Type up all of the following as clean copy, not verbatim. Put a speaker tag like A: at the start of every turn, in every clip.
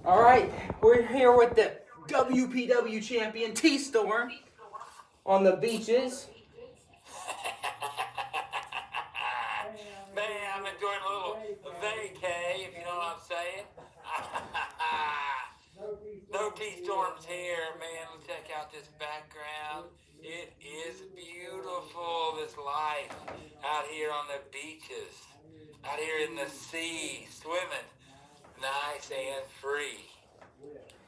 A: All right, we're here with the WPW champion T-Storm on the beaches.
B: Man, I'm enjoying a little vacay, if you know what I'm saying. No T-Storms here, man. Check out this background. It is beautiful, this life out here on the beaches, out here in the sea, swimming nice and free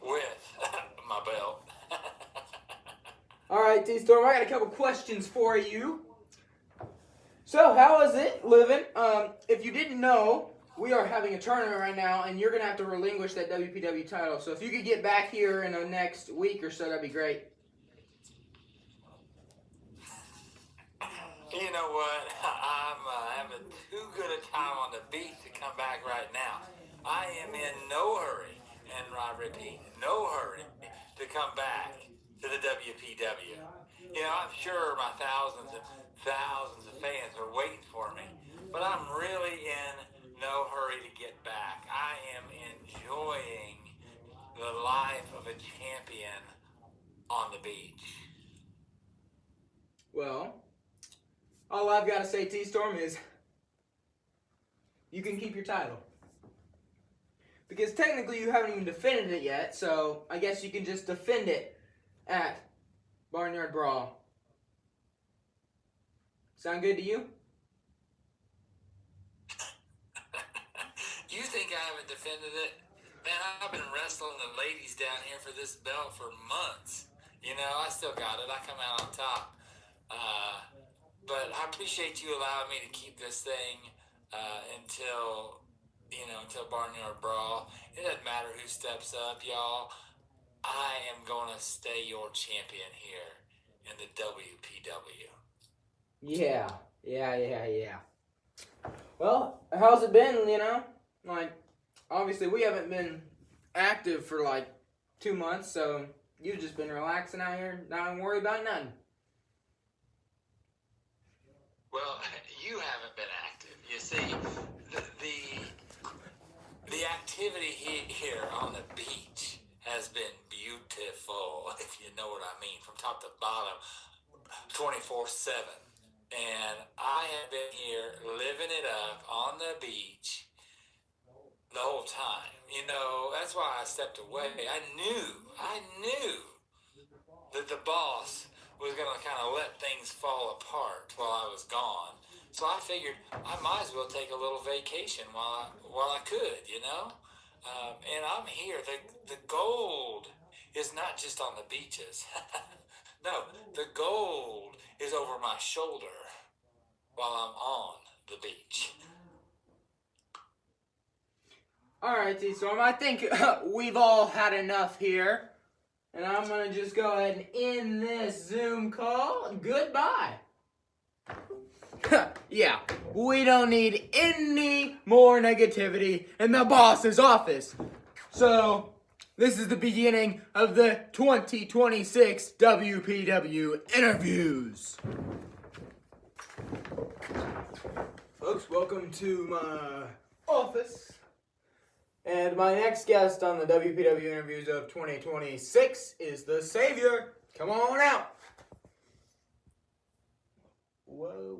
B: with my belt.
A: All right, T-Storm, I got a couple questions for you. So, how is it living? If you didn't know, we are having a tournament right now, and you're going to have to relinquish that WPW title. So, if you could get back here in the next week or so, that'd be great.
B: You know what? I'm having too good a time on the beach to come back right now. I am in no hurry, and I repeat, no hurry to come back to the WPW. You know, I'm sure my thousands and thousands of fans are waiting for me, but I'm really in no hurry to get back. I am enjoying the life of a champion on the beach.
A: Well, all I've got to say, T-Storm, is you can keep your title. Because technically you haven't even defended it yet, so I guess you can just defend it at Barnyard Brawl. Sound good to you?
B: You think I haven't defended it? Man, I've been wrestling the ladies down here for this belt for months. You know, I still got it. I come out on top. But I appreciate you allowing me to keep this thing until Barnyard Brawl. It doesn't matter who steps up, y'all. I am going to stay your champion here in the WPW.
A: Yeah. Well, how's it been, Like, obviously we haven't been active for like 2 months, so you've just been relaxing out here, not even worried about nothing.
B: Well, you haven't been active. You see, the activity here on the beach has been beautiful, if you know what I mean, from top to bottom, 24/7. And I have been here living it up on the beach the whole time. You know, that's why I stepped away. I knew that the boss was going to kind of let things fall apart while I was gone. So I figured I might as well take a little vacation while I could, you know? And I'm here. The gold is not just on the beaches. No, the gold is over my shoulder while I'm on the beach.
A: All right, T-Storm, I think we've all had enough here. And I'm going to just go ahead and end this Zoom call. Goodbye. Yeah, we don't need any more negativity in the boss's office. So, this is the beginning of the 2026 WPW interviews. Folks, welcome to my office. And my next guest on the WPW interviews of 2026 is the Savior. Come on out. Whoa.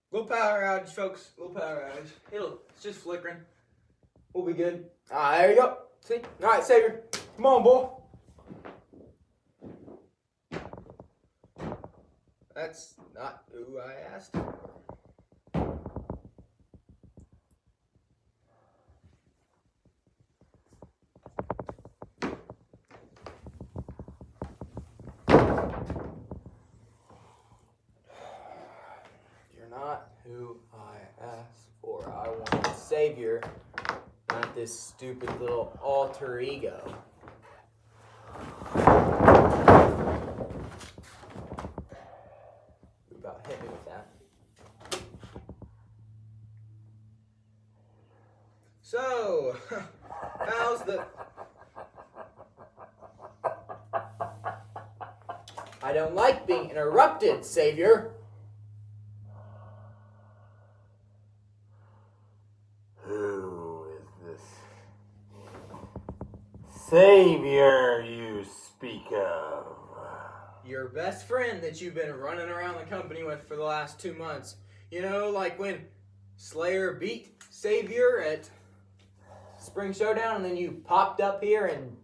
A: Little power outage, folks. Little power outage. It's just flickering. We'll be good. There you go. See? All right, Savior. Come on, boy. That's not who I asked. Not who I asked for. I want a Savior, not this stupid little alter ego. You about hit me with that. So, how's the... I don't like being interrupted, Savior.
B: Who is
C: savior you speak of?
A: Your best friend that you've been running around the company with for the last 2 months. You know, like when Slayer beat Savior at Spring Showdown and then you popped up here and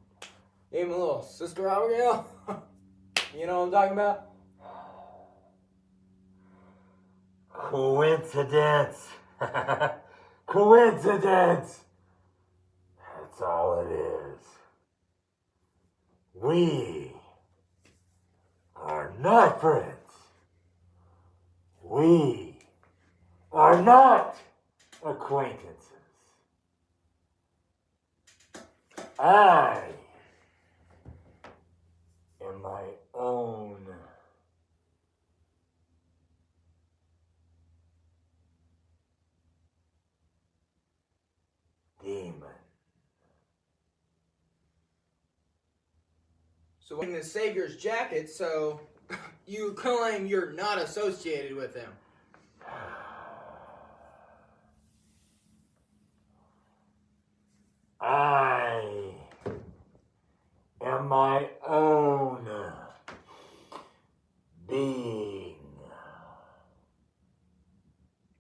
A: gave him a little Sister Abigail. You know what I'm talking about?
C: Coincidence. Coincidence. That's all it is. We are not friends. We are not acquaintances. I am my own demon.
A: So wearing the Savior's jacket, so you claim you're not associated with him.
C: I am my own being.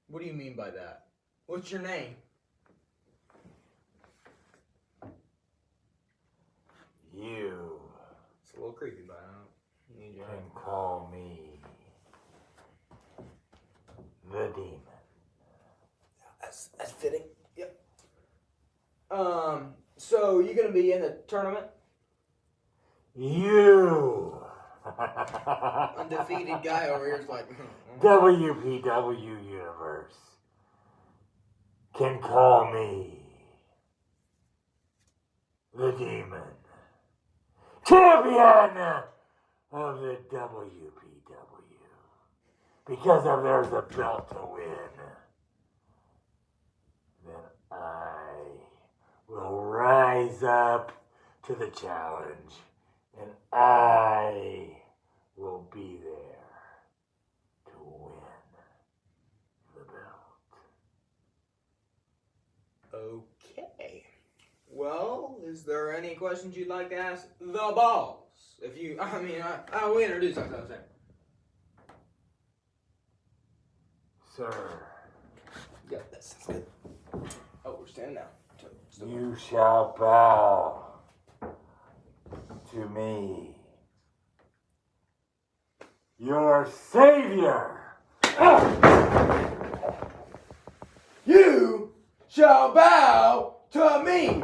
A: What do you mean by that? What's your name?
C: You
A: It's a little creepy, but I don't need your
C: can
A: name.
C: call me the demon.
A: That's fitting. Yep. So you gonna be in the tournament?
C: You
A: Undefeated guy over here is like,
C: WPW Universe can call me the demon. Champion of the WPW. Because if there's a belt to win, then I will rise up to the challenge and I will be there to win the belt.
A: okay. Well, is there any questions you'd like to ask the boss? If you, I'll introduce ourselves there.
C: Sir,
A: Yeah, that sounds good. Oh, we're standing now.
C: you shall bow to me, your savior.
A: You shall bow to me,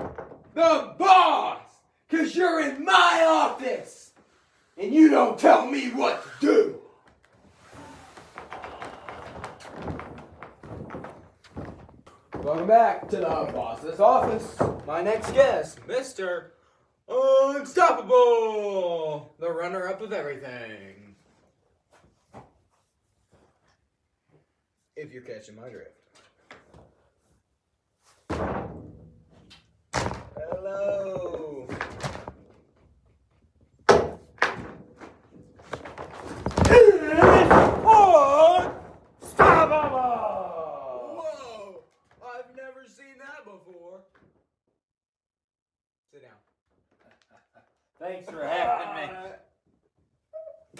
A: the boss, because you're in my office, and you don't tell me what to do. Welcome back to the boss's office. My next guest, Mr. Unstoppable, the runner-up of everything. If you're catching my drift. Hello.
C: Unstoppable!
A: Whoa! I've never seen that before. Sit down.
C: Thanks for having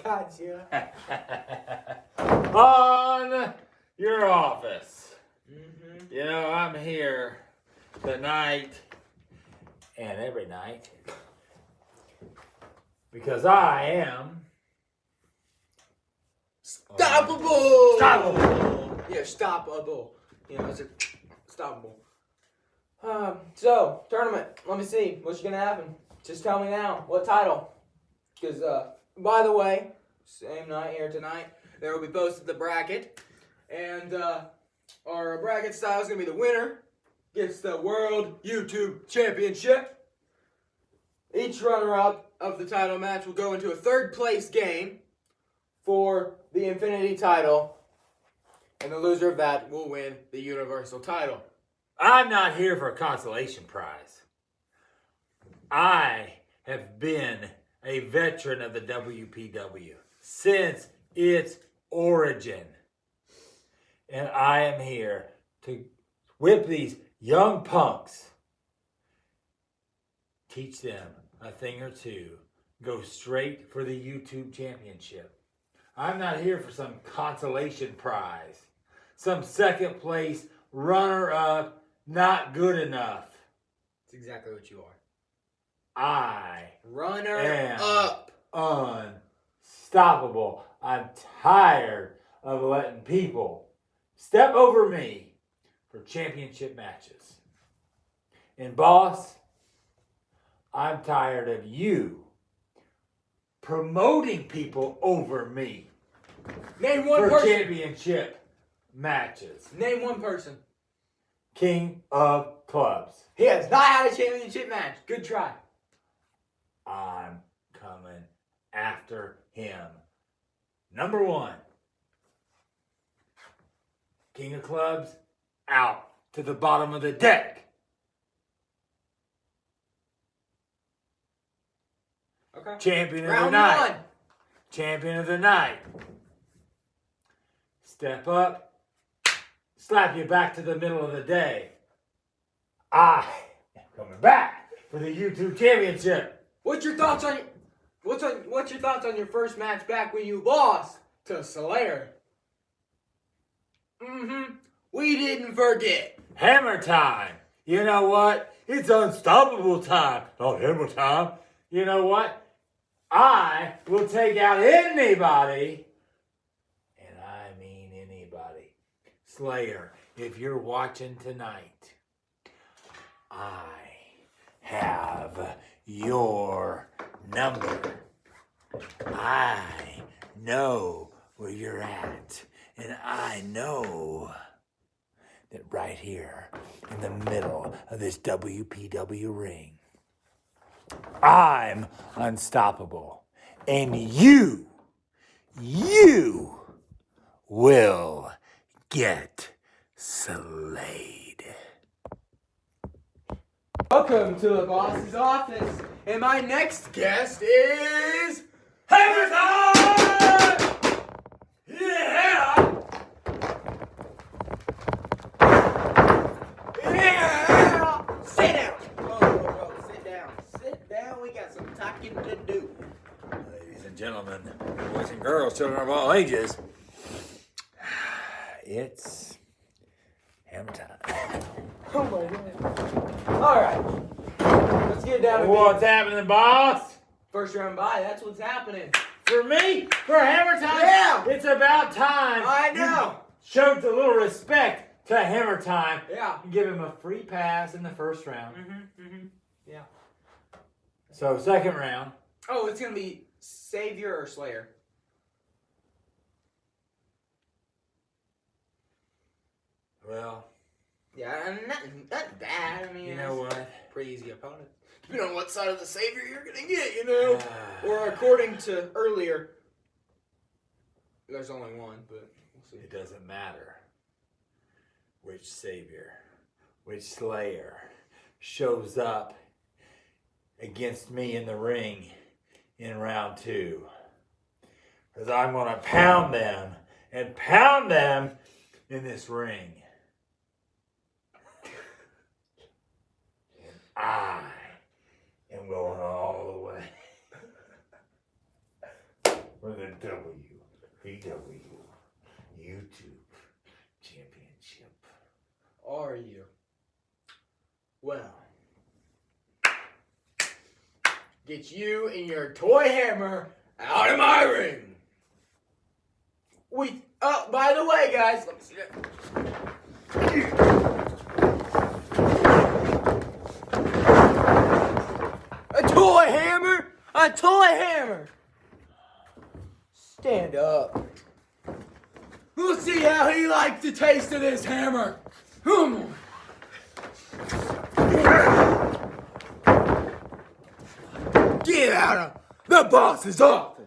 A: Gotcha.
C: me. On your office.
A: Mm-hmm.
C: You know, I'm here tonight and every night because I am
A: Stoppable!
C: Stoppable!
A: Yeah, stoppable. You know, it's a stoppable. So, tournament. Let me see. What's gonna happen? Just tell me now. What title? Because, by the way, same night here tonight, there will be posted the bracket. And, our bracket style is gonna be the winner gets the World YouTube Championship. Each runner-up of the title match will go into a third place game for the Infinity title, and the loser of that will win the Universal title.
C: I'm not here for a consolation prize. I have been a veteran of the WPW since its origin. And I am here to whip these young punks teach them a thing or two, go straight for the YouTube championship. I'm not here for some consolation prize, some second place runner up, not good enough.
A: That's exactly what you are.
C: I
A: Runner
C: am
A: up.
C: unstoppable. I'm tired of letting people step over me for championship matches. And boss, I'm tired of you promoting people over me
A: Name one
C: for
A: person.
C: championship matches.
A: Name one person.
C: King of Clubs.
A: He has not had a championship match. Good try.
C: I'm coming after him. Number one. King of Clubs, out to the bottom of the deck.
A: Okay.
C: Champion of the
A: Round
C: night.
A: one.
C: Champion of the night. Step up. Slap you back to the middle of the day. I am coming back for the YouTube championship.
A: What's your thoughts on your first match back when you lost to Slayer? We didn't forget.
C: Hammer time. You know what? It's unstoppable time. Not hammer time. You know what? I will take out anybody. And I mean anybody. Slayer, if you're watching tonight, I have your number. I know where you're at. And I know that right here in the middle of this WPW ring, I'm unstoppable. And you will get slayed.
A: Welcome to the boss's office. And my next guest is Hammer Time! Yeah! Yeah! Sit down! Whoa. Sit down. Sit down. We got some talking to do.
C: Ladies and gentlemen, boys and girls, children of all ages, it's hammer time.
A: Oh my goodness. Alright. Let's get down to
C: What's
A: business.
C: happening, boss?
A: First round bye. That's what's happening.
C: For me? For hammer time?
A: Yeah.
C: It's about time.
A: I know.
C: You showed a little respect to hammer time.
A: Yeah.
C: And give him a free pass in the first round.
A: Yeah.
C: So, second round.
A: Oh, it's going to be Savior or Slayer.
C: Well,
A: Yeah, nothing bad. I mean,
C: you know what?
A: pretty easy opponent. Depending on what side of the Savior you're going to get, you know. Or according to earlier, there's only one, but we'll see.
C: It doesn't matter which savior, which slayer shows up against me in the ring in round 2. Because I'm going to pound them and pound them in this ring. And I am going all the way for the WPW YouTube Championship.
A: Are you? Well, get you and your toy hammer out of my ring. By the way, guys, let me see that. A toy hammer? A toy hammer! Stand up. We'll see how he likes the taste of this hammer. Come on. Get out of the boss's office.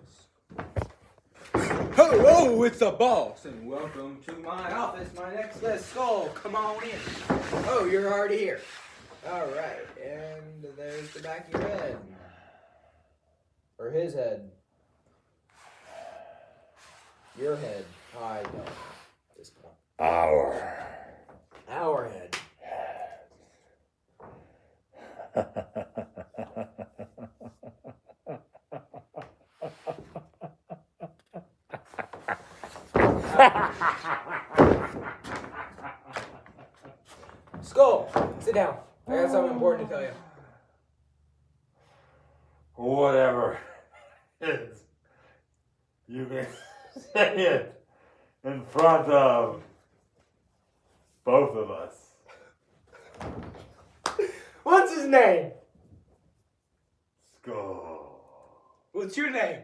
A: Hello, it's the boss, and welcome to my office. My next guest, Skull. Come on in. Oh, you're already here. All right, and there's the back of your head. Or his head. Your head. I don't know at this point. Our head. Sit down. I got something important to tell you.
C: Whatever it is, you can say it in front of both of us.
A: What's his name?
C: Skull.
A: What's your name?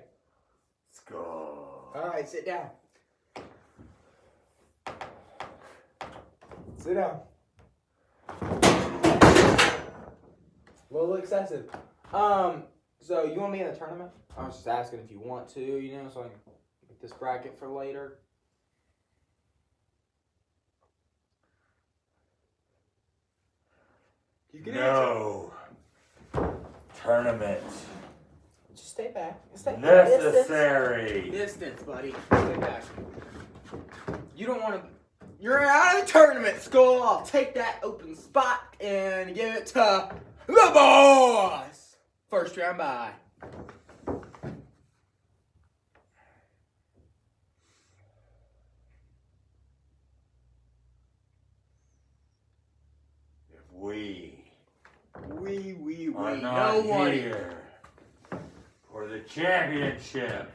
C: Skull.
A: Alright, sit down. Sit down. A little excessive. So you want me in the tournament? I was just asking if you want to, you know, so I can get this bracket for later. You can answer.
C: No. Tournament.
A: Just stay back. Stay
C: Necessary.
A: Distance, buddy. Stay back. You don't want to. You're out of the tournament, Skull. I'll take that open spot and give it to the boss. First round bye.
C: If we
A: No
C: are not
A: one.
C: here for the championship,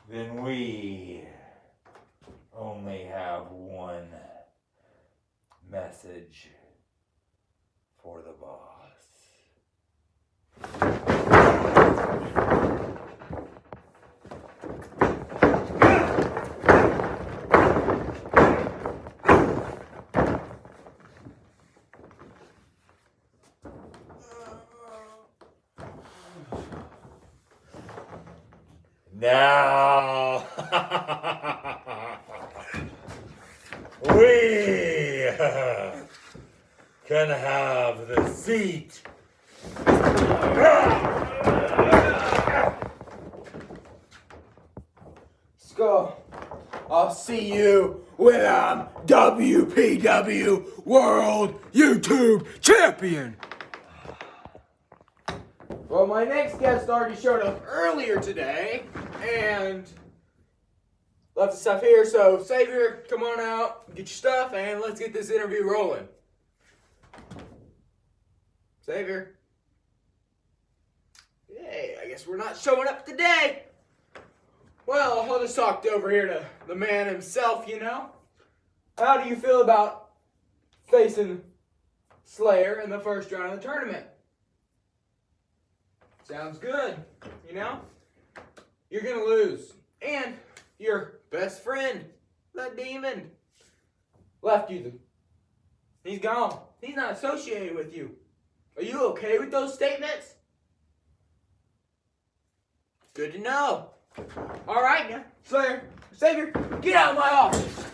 C: then we only have one message for the boss. Now we can have the seat.
A: Skull, I'll see you when I'm WPW World YouTube Champion. Well, my next guest already showed up earlier today and left the stuff here. So, Savior, come on out, get your stuff, and let's get this interview rolling. Savior. Hey, I guess we're not showing up today. Well, I'll just talk over here to the man himself, you know. How do you feel about facing Slayer in the first round of the tournament? Sounds good, you know? You're gonna lose. And your best friend, the demon, left you. He's gone. He's not associated with you. Are you okay with those statements? Good to know. All right, now, Slayer, Savior, get out of my office.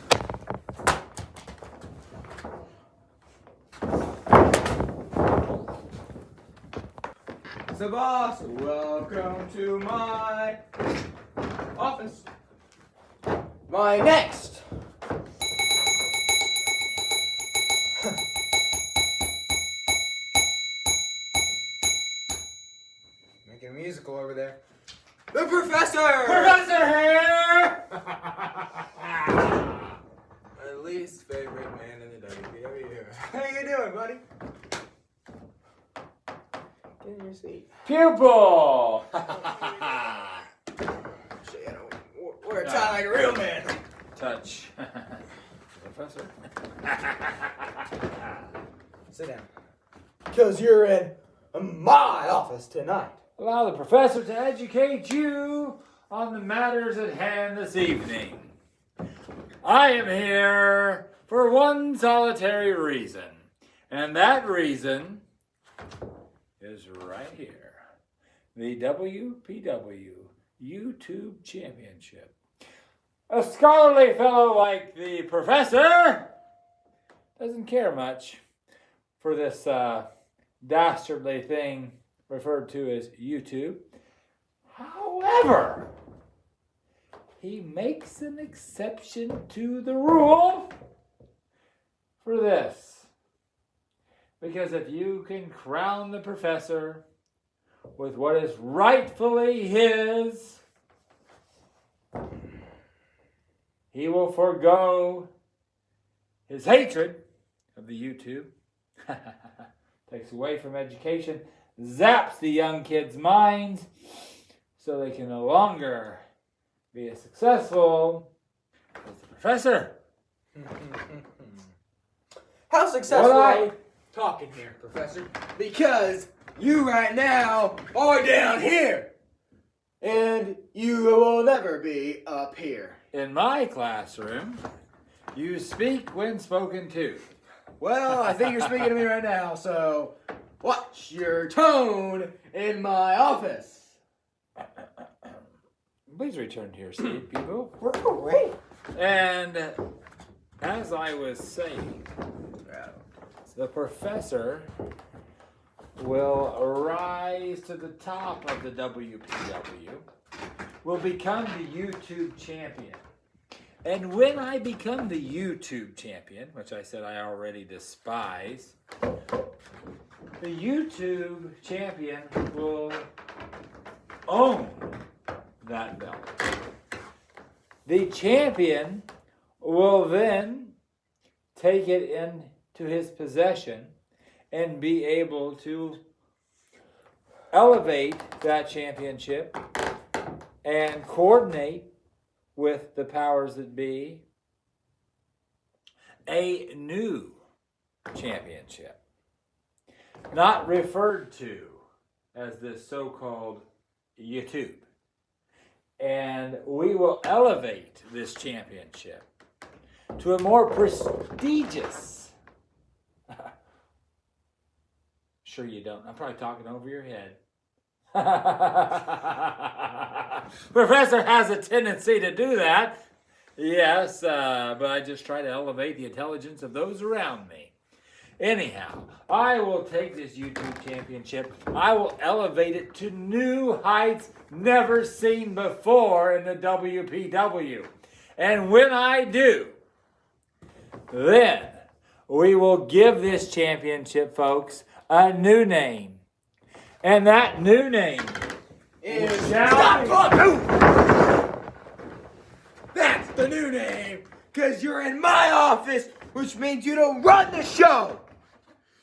A: So, boss, welcome to my office. My next. Making a musical over there. The professor!
C: Professor here!
A: My least favorite man in the WPW. How you doing, buddy? Get in your seat.
C: Pupil!
A: Shit, we're a tie like a real man.
C: Touch. Professor?
A: Sit down. Because you're in my office tonight.
C: Allow the professor to educate you on the matters at hand this evening. I am here for one solitary reason, and that reason is right here. The WPW YouTube Championship. A scholarly fellow like the professor doesn't care much for this dastardly thing referred to as YouTube. However, he makes an exception to the rule for this. Because if you can crown the professor with what is rightfully his, he will forego his hatred
D: of the YouTube. Takes away from education, zaps the young kids' minds so they can no longer be as successful as the professor.
A: How successful
D: Well,
A: are we talking here, Professor? Because you right now are down here. And you will never be up here.
D: In my classroom, you speak when spoken to.
A: Well, I think you're speaking to me right now, so watch your tone in my office.
D: Please return to your seat, people. And as I was saying, the professor will rise to the top of the WPW, will become the YouTube champion. And when I become the YouTube champion, which I said I already despise, the YouTube champion will own that belt. The champion will then take it into his possession and be able to elevate that championship and coordinate with the powers that be a new championship, not referred to as this so-called YouTube. And we will elevate this championship to a more prestigious. Sure you don't. I'm probably talking over your head. Professor has a tendency to do that. Yes, but I just try to elevate the intelligence of those around me. Anyhow, I will take this YouTube championship. I will elevate it to new heights never seen before in the WPW. And when I do, then we will give this championship, folks, a new name. And that new name
A: is
D: Stop
A: talking! That's the new name, because you're in my office, which means you don't run the show.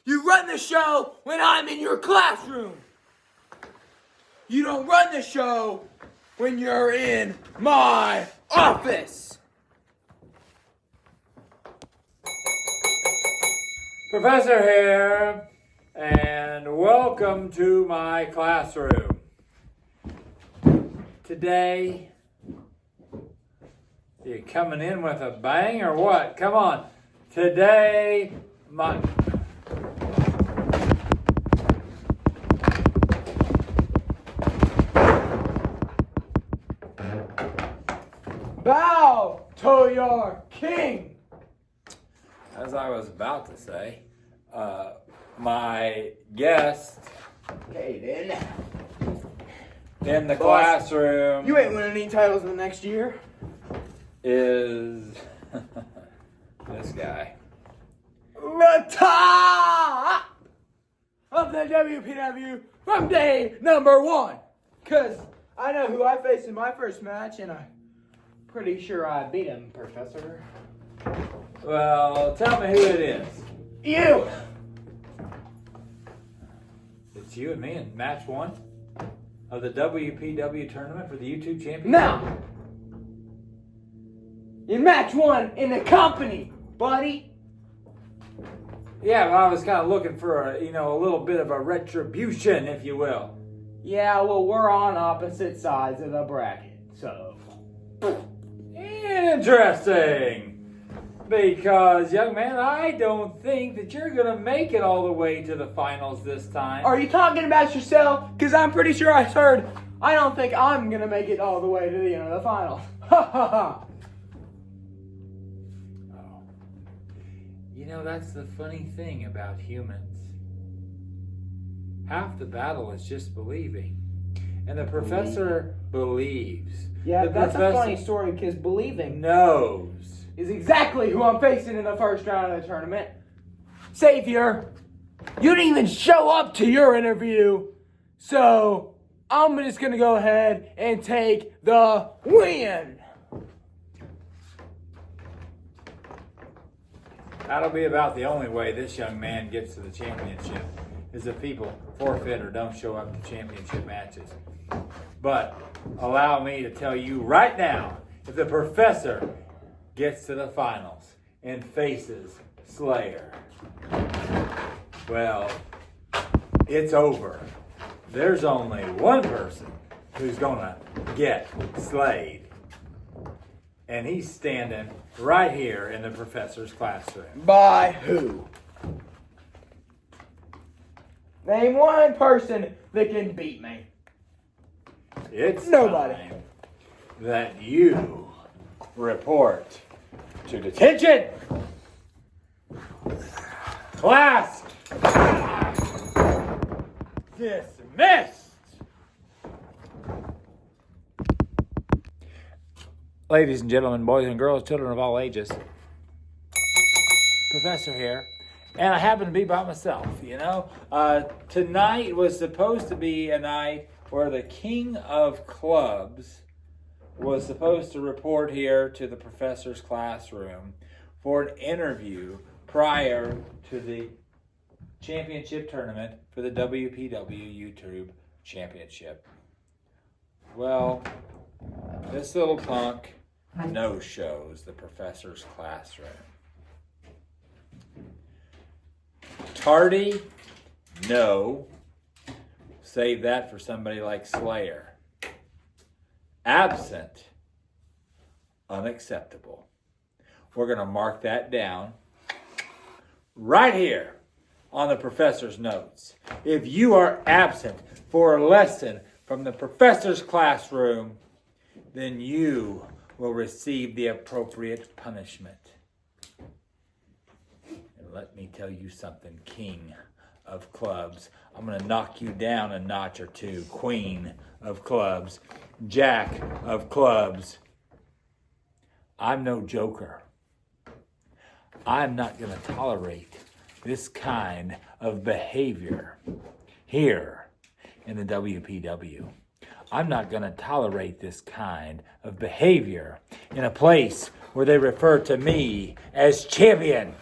A: You run the show when I'm in your classroom. You don't run the show when you're in my office.
D: Professor here, and welcome to my classroom. Today, you coming in with a bang or what? Come on. Today, my...
A: Bow to your king.
D: As I was about to say, my guest
A: Okay, then.
D: in the
A: Boss,
D: classroom
A: You ain't winning any titles in the next year.
D: is this guy.
A: The top of the WPW from day number one. Because I know who I faced in my first match, and I'm pretty sure I beat him, Professor.
D: Well, tell me who it is.
A: You!
D: It's you and me in match one of the WPW tournament for the YouTube championship.
A: Now, in match one in the company, buddy.
D: Yeah, well, I was kind of looking for a little bit of a retribution, if you will.
A: Yeah, well, we're on opposite sides of the bracket, so.
D: Interesting. Because, young man, I don't think that you're going to make it all the way to the finals this time.
A: Are you talking about yourself? Because I'm pretty sure I heard, I don't think I'm going to make it all the way to the end of the final. Ha ha ha.
D: Oh. That's the funny thing about humans. Half the battle is just believing. And the professor believes.
A: Yeah,
D: The
A: that's a
D: professor
A: funny story because believing
D: knows.
A: is exactly who I'm facing in the first round of the tournament. Savior, you didn't even show up to your interview, so I'm just going to go ahead and take the win.
D: That'll be about the only way this young man gets to the championship, is if people forfeit or don't show up to championship matches. But allow me to tell you right now, if the professor gets to the finals and faces Slayer, well, it's over. There's only one person who's gonna get slayed. And he's standing right here in the professor's classroom.
A: By who? Name one person that can beat me.
D: It's
A: Nobody.
D: time that you report to detention. Class dismissed. Ladies and gentlemen, boys and girls, children of all ages, Professor here, and I happen to be by myself, you know. Tonight was supposed to be a night where the King of Clubs was supposed to report here to the professor's classroom for an interview prior to the championship tournament for the WPW YouTube Championship. Well, this little punk no-shows the professor's classroom. Tardy? No. Save that for somebody like Slayer. Absent? Unacceptable. We're going to mark that down right here on the professor's notes. If you are absent for a lesson from the professor's classroom, then you will receive the appropriate punishment. And let me tell you something, King of Clubs. I'm going to knock you down a notch or two. Queen of Clubs. Jack of Clubs. I'm no joker. I'm not going to tolerate this kind of behavior here in the WPW. I'm not going to tolerate this kind of behavior in a place where they refer to me as champion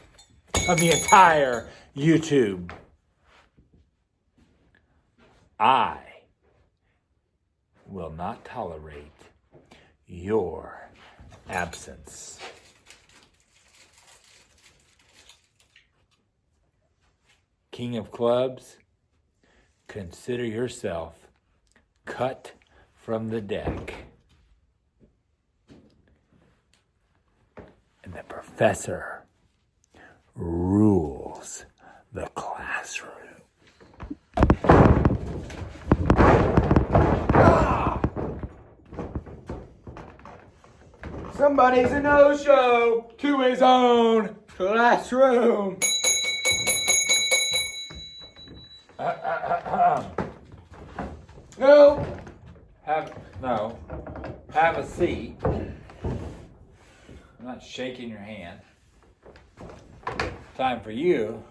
D: of the entire YouTube. I will not tolerate your absence. King of Clubs, consider yourself cut from the deck. And the professor rules the classroom.
A: Somebody's a no-show to his own classroom. No.
D: Have a seat. I'm not shaking your hand. Time for you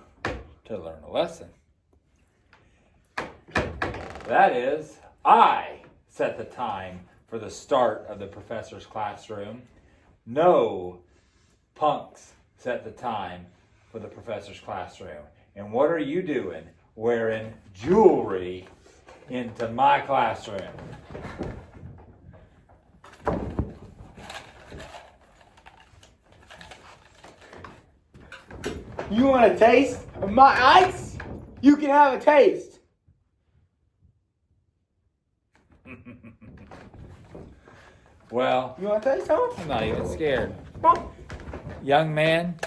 D: to learn a lesson. That is, I set the time for the start of the professor's classroom. No punks set the time for the professor's classroom. And what are you doing wearing jewelry into my classroom?
A: You want a taste of my ice? You can have a taste.
D: Well,
A: You want a taste, huh?
D: I'm not even scared.
A: Come on.
D: Young man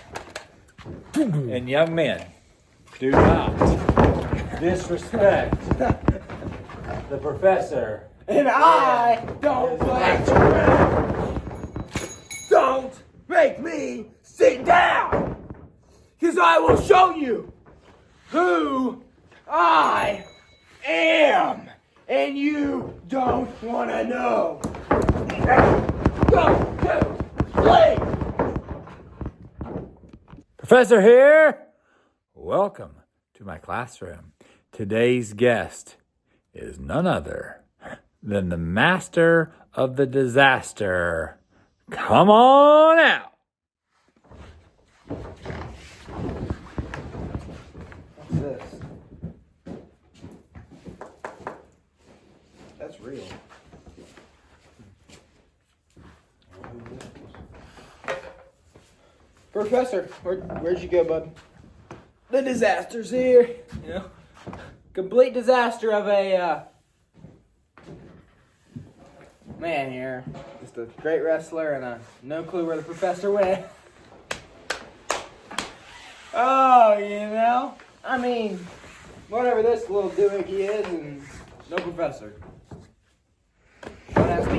D: and young men, do not disrespect the professor.
A: And I don't play around. Don't make me sit down. Because I will show you who I am. And you don't want to know. Go to play.
D: Professor here. Welcome to my classroom. Today's guest is none other than the master of the disaster. Come on out.
A: this? That's real. Professor, where'd you go, bud? The disaster's here. You know, complete disaster of a man here. Just a great wrestler and no clue where the professor went. Oh, you know, I mean, whatever this little doohickey is, and no professor. Don't ask me.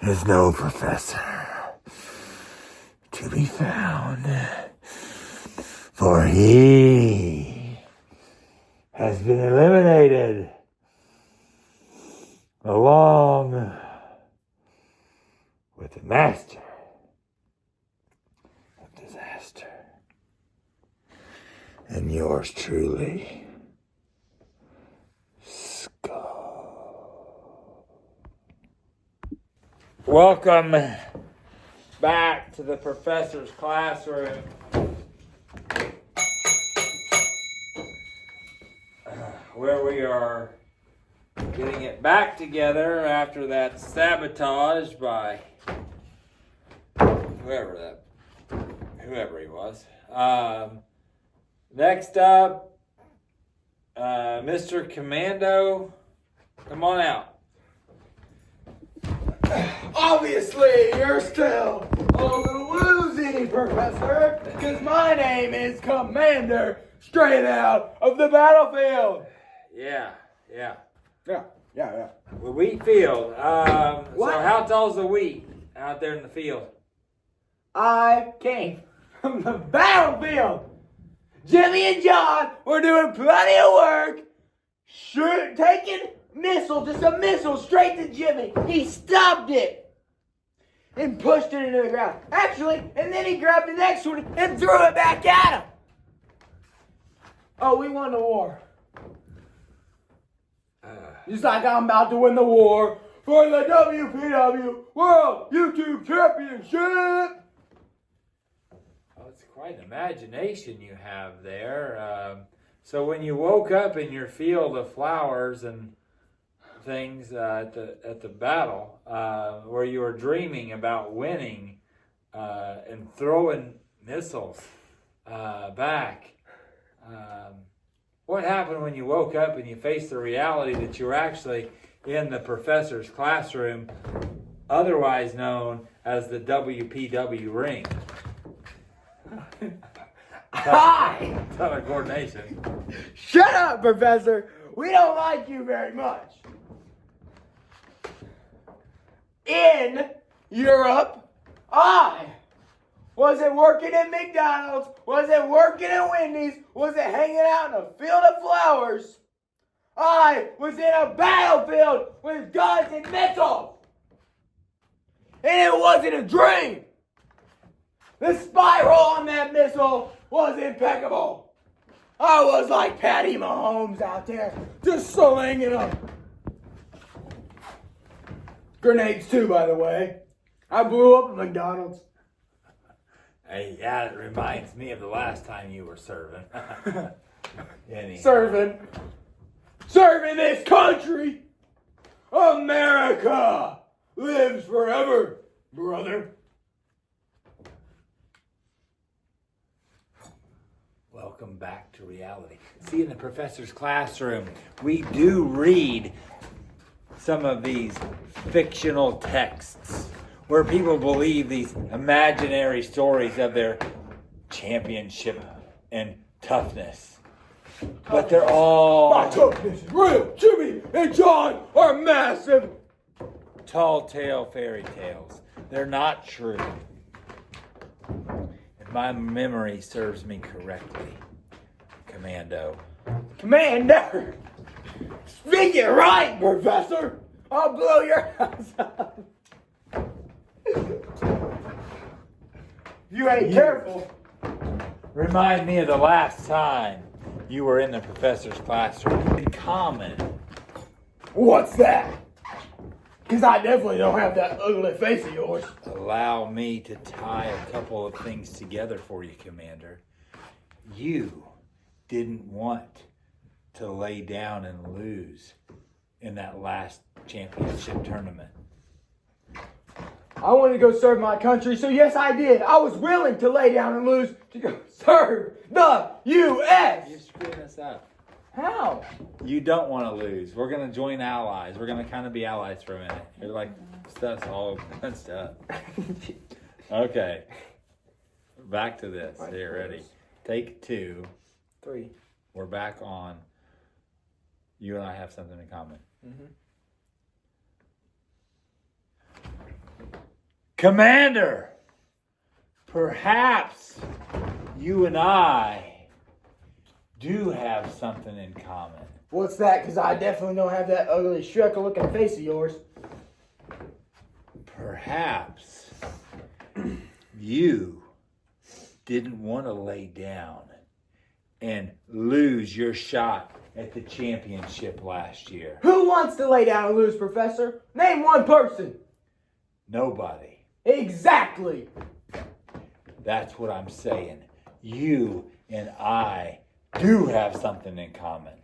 C: There is no professor to be found, for he has been eliminated along with the master of disaster and yours truly, Welcome back to the professor's classroom. Where we are getting it back together after that sabotage by whoever he was. Next up, Mr. Commando, come on out.
A: Obviously, you're still a little woozy, Professor, because my name is Commander, straight out of the battlefield.
C: Yeah.
A: Yeah.
C: Well, wheat field.
A: What?
C: So how tall's the wheat out there in the field?
A: I came from the battlefield. Jimmy and John were doing plenty of work, taking just a missile straight to Jimmy. He stopped it and pushed it into the ground. Actually, and then he grabbed the next one and threw it back at him. Oh, we won the war. Just like I'm about to win the war for the WPW World YouTube Championship.
C: Oh, it's quite an imagination you have there. So when you woke up in your field of flowers and things at the battle, where you were dreaming about winning and throwing missiles back, what happened when you woke up and you faced the reality that you were actually in the professor's classroom, otherwise known as the WPW ring?
A: Hi!
C: Ton of coordination.
A: Shut up, Professor! We don't like you very much. In Europe, I wasn't working at McDonald's, wasn't working at Wendy's, wasn't hanging out in a field of flowers. I was in a battlefield with guns and missiles. And it wasn't a dream. The spiral on that missile was impeccable. I was like Patty Mahomes out there, just slinging them. Grenades too, by the way. I blew up at McDonald's.
C: Hey, yeah, it reminds me of the last time you were serving.
A: Serving this country. America lives forever, brother.
C: Welcome back to reality. See, in the professor's classroom, we do read some of these fictional texts where people believe these imaginary stories of their championship and toughness. But they're all
A: My toughness is real. Jimmy and John are massive.
C: tall tale fairy tales. They're not true. If my memory serves me correctly, Commando.
A: Commander, speak it right, Professor. I'll blow your house up. You ain't careful.
C: Remind me of the last time you were in the professor's classroom. In common.
A: What's that? Because I definitely don't have that ugly face of yours.
C: Allow me to tie a couple of things together for you, Commander. You didn't want to lay down and lose in that last championship tournament.
A: I wanted to go serve my country, so yes, I did. I was willing to lay down and lose to go serve the U.S.
C: You're screwing us up.
A: How?
C: You don't want to lose. We're going to join allies. We're going to kind of be allies for a minute. You're like, stuff's all messed up. Okay. Back to this. Here, ready. Take 2.
A: 3.
C: We're back on. You and I have something in common. Commander, perhaps you and I do have something in common.
A: What's that? Because I definitely don't have that ugly Shrek-looking face of yours.
C: Perhaps you didn't want to lay down and lose your shot at the championship last year.
A: Who wants to lay down and lose, Professor? Name one person.
C: Nobody.
A: Exactly.
C: That's what I'm saying. You and I do have something in common.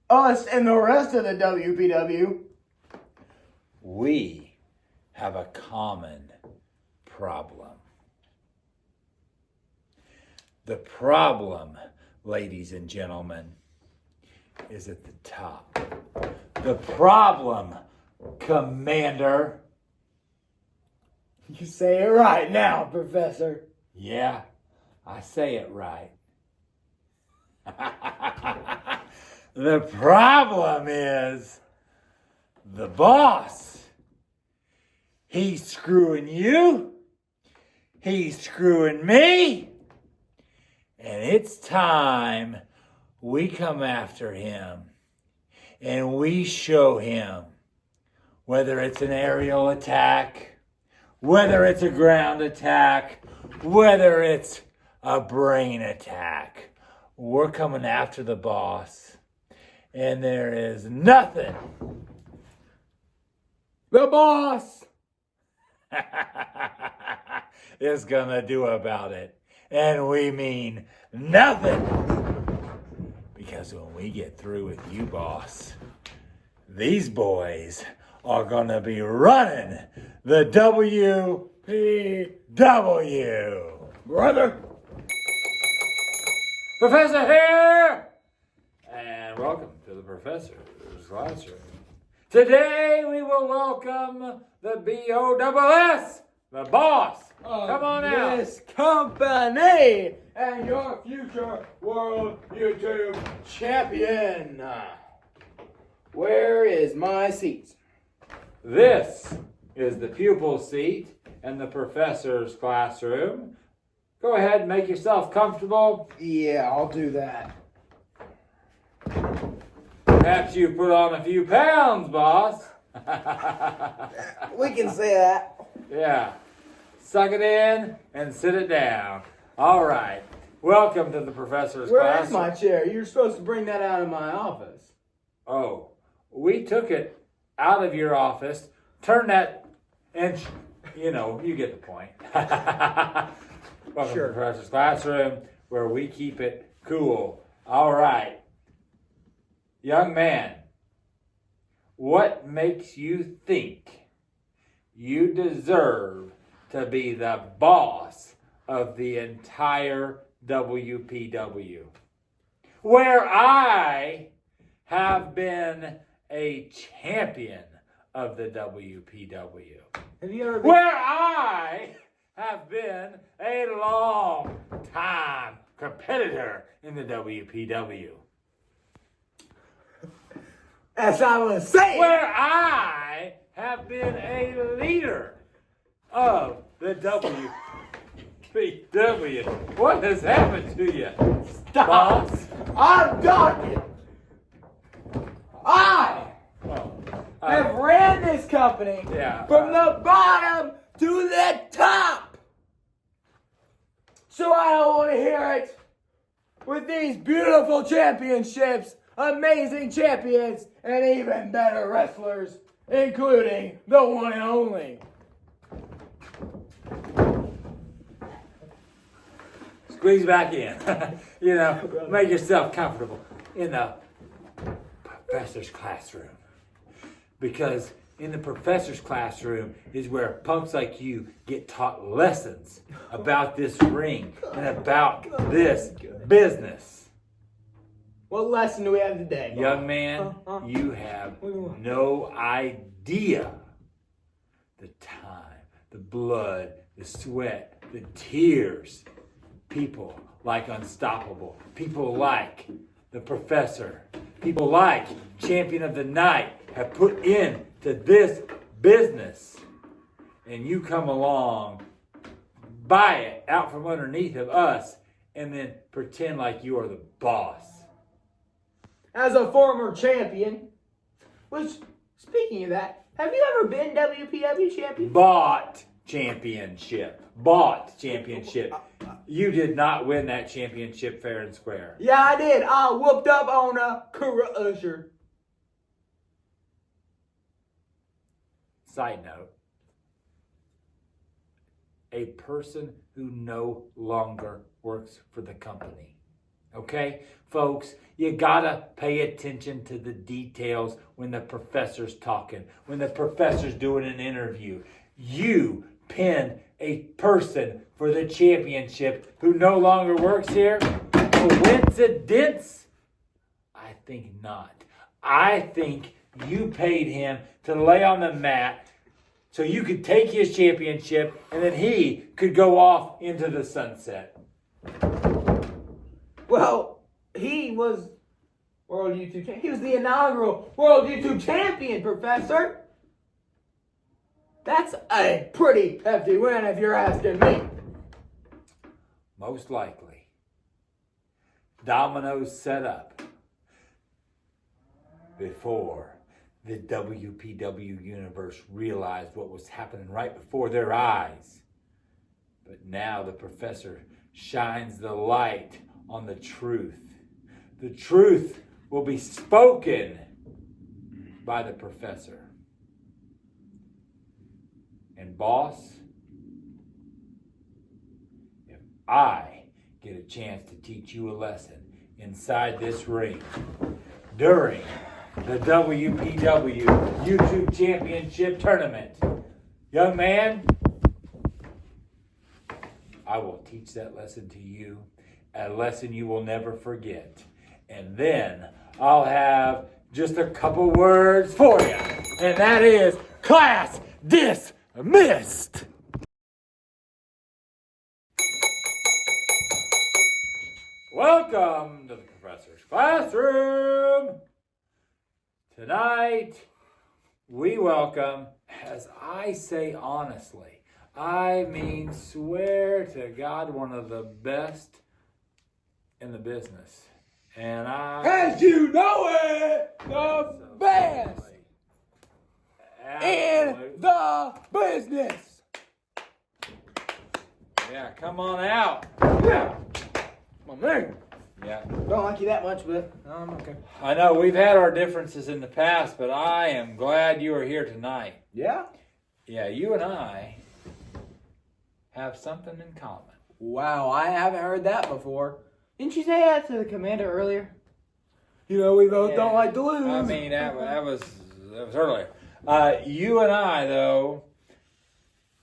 A: Us and the rest of the WPW.
C: We have a common problem. The problem, ladies and gentlemen, is at the top. The problem, Commander.
A: You say it right now, Professor.
C: Yeah, I say it right. The problem is the boss. He's screwing you. He's screwing me. And it's time we come after him and we show him whether it's an aerial attack, whether it's a ground attack, whether it's a brain attack. We're coming after the boss. And there is nothing
A: The boss
C: is gonna do about it. And we mean nothing. Because when we get through with you, boss, these boys are gonna be running the WPW.
A: brother.
D: Professor here! And welcome to the Professor's Classroom. Today we will welcome the BOSS, the boss. Come on out.
A: This company and your future world YouTube champion. Where is my seat?
D: This is the pupil seat in the Professor's Classroom. Go ahead and make yourself comfortable.
A: Yeah, I'll do that.
D: Perhaps you put on a few pounds, boss.
A: We can say that.
D: Yeah. Suck it in and sit it down. All right. Welcome to the Professor's
A: Where
D: Classroom.
A: is my chair? You're supposed to bring that out of my office.
D: Oh, we took it out of your office, turned that, and you get the point. Welcome
A: Sure.
D: to the Professor's Classroom, where we keep it cool. All right. Young man, what makes you think you deserve to be the boss of the entire WPW? Where I have been a champion of the WPW.
A: Have you ever been?
D: Where I have been a long time competitor in the WPW.
A: As I was saying.
D: Where I have been a leader of the WPW. What has happened to you?
A: Stop.
D: Boss?
A: I'm talking. I have ran this company from the bottom to the top. So I don't want to hear it with these beautiful championships, amazing champions, and even better wrestlers including the one and only.
D: Squeeze back in. Make yourself comfortable in the professor's classroom. Because in the professor's classroom is where punks like you get taught lessons about this ring and about this business.
A: What lesson do we have today?
D: Young man, you have no idea the time, the blood, the sweat, the tears. People like Unstoppable, people like the Professor, people like Champion of the Night have put into this business. And you come along, buy it out from underneath of us, and then pretend like you are the boss.
A: As a former champion, which, speaking of that, have you ever been WPW champion?
D: Bought championship. You did not win that championship fair and square.
A: Yeah, I did. I whooped up on a Usher.
D: Side note, a person who no longer works for the company. Okay, folks, you gotta pay attention to the details when the professor's talking, when the professor's doing an interview. You pin a person for the championship who no longer works here? Coincidence? I think not. I think you paid him to lay on the mat so you could take his championship and then he could go off into the sunset.
A: Well, he was World YouTube Champion. He was the inaugural World YouTube Champion, Professor. That's a pretty hefty win if you're asking me.
D: Most likely. Dominoes set up before the WPW universe realized what was happening right before their eyes. But now the professor shines the light on the truth. The truth will be spoken by the professor. And boss, if I get a chance to teach you a lesson inside this ring during the WPW YouTube Championship Tournament, young man, I will teach that lesson to you, a lesson you will never forget. And then I'll have just a couple words for you. And that is class dismissed. Welcome to the professor's classroom. Tonight, we welcome, as I say honestly, I mean swear to God, one of the best in the business. And
A: As you know it, the best in the business.
D: Yeah, come on out.
A: Yeah. My man.
D: Yeah.
A: Don't like you that much, but I'm okay.
D: I know we've had our differences in the past, but I am glad you are here tonight.
A: Yeah?
D: Yeah, you and I have something in common.
A: Wow, I haven't heard that before. Didn't you say that to the commander earlier? You know, we both don't like to lose.
D: I mean, that was earlier. You and I, though,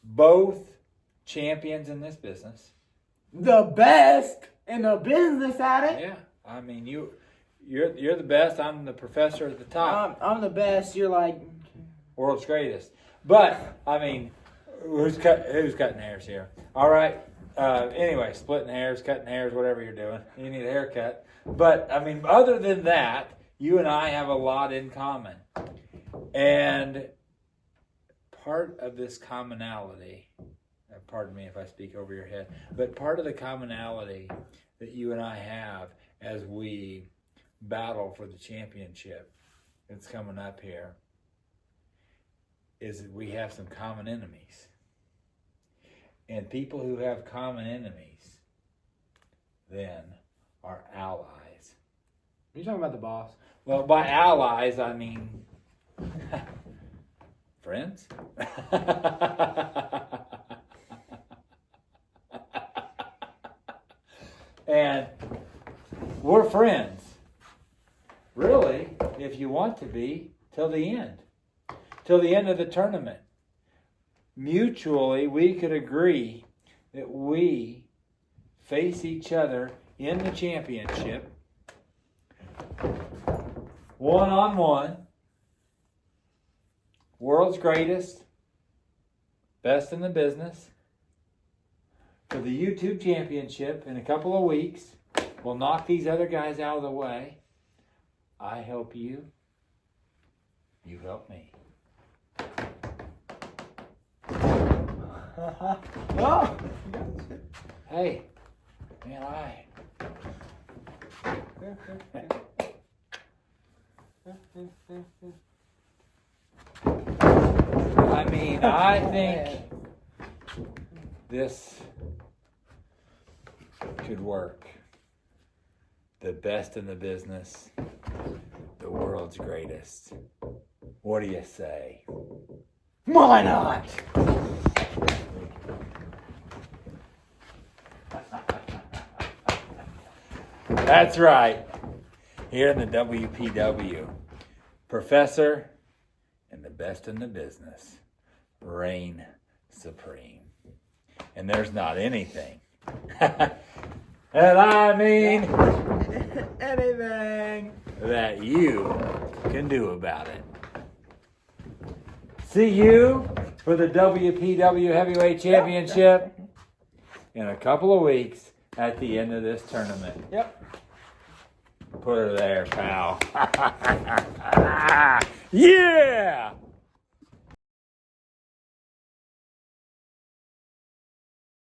D: both champions in this business.
A: The best in the business at it.
D: Yeah, I mean, you're the best. I'm the professor at the top.
A: I'm the best. You're like
D: World's greatest. But I mean, who's cutting hairs here? All right. Anyway, splitting hairs, cutting hairs, whatever you're doing, you need a haircut. But I mean, other than that, you and I have a lot in common. And part of this commonality, pardon me if I speak over your head, but part of the commonality that you and I have as we battle for the championship that's coming up here is that we have some common enemies. And people who have common enemies then are allies.
A: Are you talking about the boss?
D: Well, by allies, I mean friends. And we're friends. Really, if you want to be, till the end. Till the end of the tournament. Mutually, we could agree that we face each other in the championship, one-on-one, world's greatest, best in the business, for the YouTube championship in a couple of weeks. We'll knock these other guys out of the way. I help you. You help me.
A: Oh.
D: Hey, man, I think this could work. The best in the business, the world's greatest. What do you say?
A: Why not?
D: That's right. Here in the WPW, Professor and the best in the business reign supreme. And there's not anything, and I mean anything, that you can do about it. See you for the WPW Heavyweight Championship in a couple of weeks at the end of this tournament.
A: Yep.
D: Put her there, pal. Yeah!